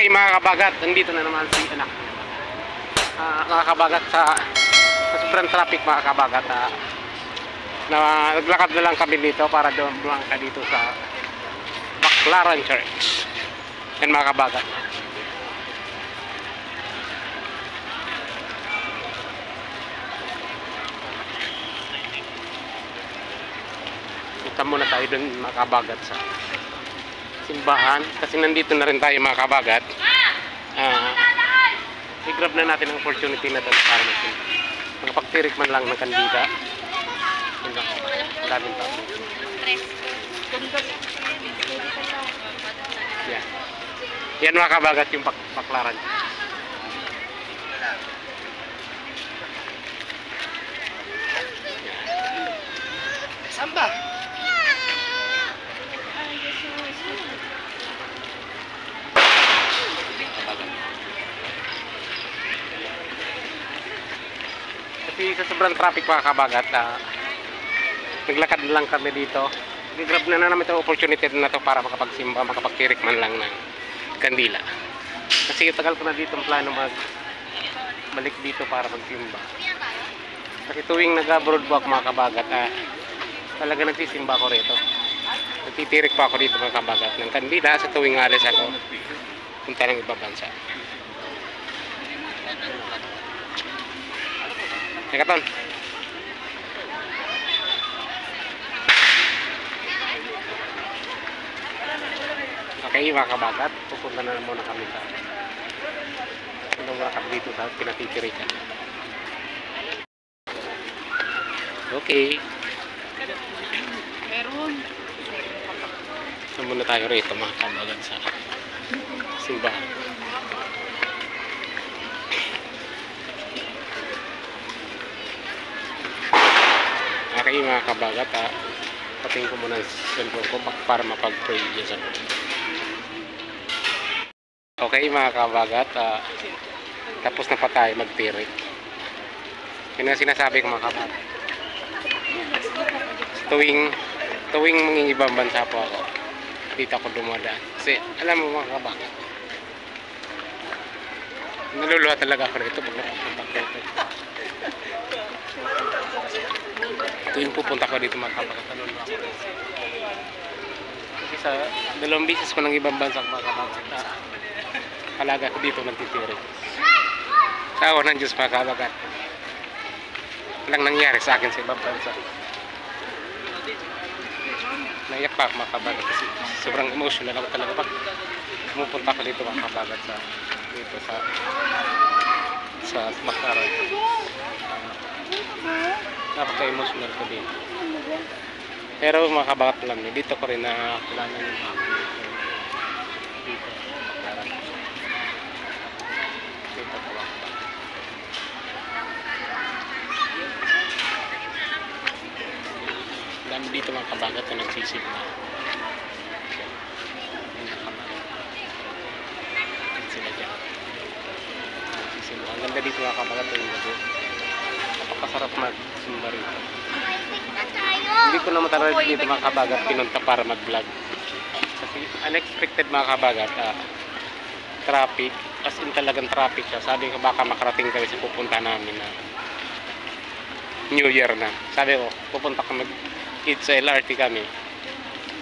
Okay mga kabagat, nandito na naman si anak. Mga kabagat sa sobrang traffic mga kabagat. Naglakad na lang kami dito para doon ka dito sa Baclaran Church. Yan mga kabagat. Punta muna tayo doon mga kabagat sa simbahan kasi nandito na rin tayo mga kabagat. I-grab na natin ang opportunity na ito para makapagtirik man lang ng kandida. Daming tao. Yan. Yan mga kabagat yung Baclaran. Samba. Kasi sa sobrang traffic mga kabagat, naglakad lang kami dito. I-grab na namin itong opportunity na to para makapagsimba, makapagtirik man lang ng kandila. Kasi tagal ko na dito ang plano balik dito para magsimba. Kasi tuwing nag-abroad po ako mga kabagat, talaga nagsisimba ako rito. Nagtitirik pa ako dito mga kabagat ng kandila sa tuwing alis ako punta ng ibang bansa. Nakaton. Okay mga kabagat, pupunta na muna kami sa dito sa pinatitirikan. Okay. Meron. So muna tayo rito mga kabagat sa simbahan. Okay mga kabagat, patingin ko muna sa cellphone ko para mapag-pray dyan. Okay mga kabagat, tapos na pa tayo magtirik. Yun ang sinasabi ko mga kabagat. Tuwing mangingibang bansa po ako, dito ako dumadaan. Kasi alam mo mga kabagat, naluluha talaga ako rito pag napunta ko rito. Tuwing pupunta ko dito mga kabagat, naluluha ako rito. Kasi sa 2 bisis ko ng ibang bansa mga kabagat, alaga ko dito nagtitirik. Sa awa ng Diyos mga kabagat, walang nangyari sa akin sa ibang bansa. Naiyak pa ako mga kabagat kasi sobrang emotional ako talaga pag pumupunta ko dito mga kabagat sa Baclaran. Napaka-emotional ko dito. Pero mga kabagat alam niyo, dito ko rin nakakilala yung mga dito sa Baclaran. Dito ko lang. Dami dito mga kabagat na nagsisimba. Sila dyan. Nagsisimba. Ang ganda dito mga kabagat yung gabi. Napakasarap magsimba rito. Hindi ko naman talaga dito mga kabagat pinunta para mag-vlog. Kasi unexpected mga kabagat, traffic. As in talagang traffic siya. Sabi ko baka makarating kami sa pupunta namin na New Year na. Sabi ko pupunta ka mag-eat sa LRT kami.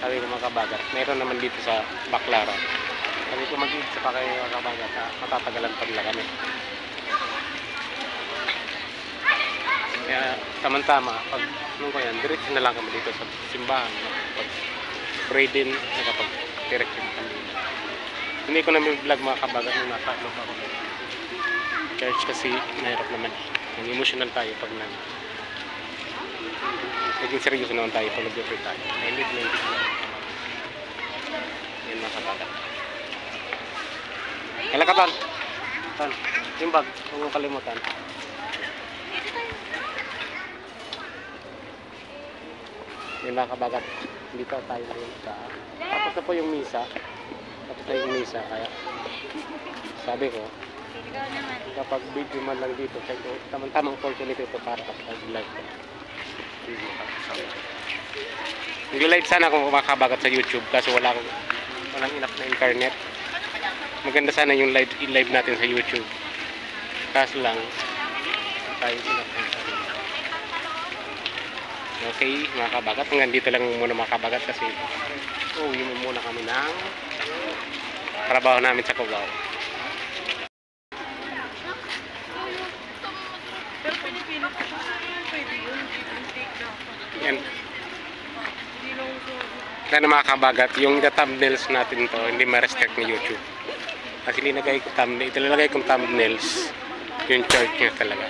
Sabi ko mga kabagat, mayroon naman dito sa Baclaran. Sabi ko mag-eat sa pa kayo mga kabagat, matatagalan pa nila kami. Kaya tamang-tama, pag nung ko yan, diretso na lang kami dito sa simbahan. Pag-pray din, nakapag-direct din kami. Hindi ko namin vlog mga kabagat nung nasa loob ako. Church kasi mahirap naman. Emotional tayo pag naging seryoso naman tayo pag nag-pray tayo. Hindi lang. Yan mga kabagat. Kailan ka Ton? Ton, yung bag, huwag mong kalimutan. Yan mga kabagat. Dito tayo rin sa tapos na po yung misa. Kaya sabi ko kapag video man lang dito check ko tamang opportunity ito para kapag-vlog ko. Nag-live sana kung kumakabagat sa YouTube kasi walang enough na internet. Maganda sana yung live natin sa YouTube. Kaso lang, tayo sinapunta. Okay, mga kabagat. Hanggang dito lang muna mga kabagat kasi uwi muna kami ng trabaho namin sa Cubao. Pero pinipilit ko siya. Pwede yun. Take na. Yan. Hindi lang ko. Kaya mga kabagat, yung thumbnails natin to, hindi ma-restrict ni YouTube. Kasi ilalagay kong thumbnails, yung chart niya talaga.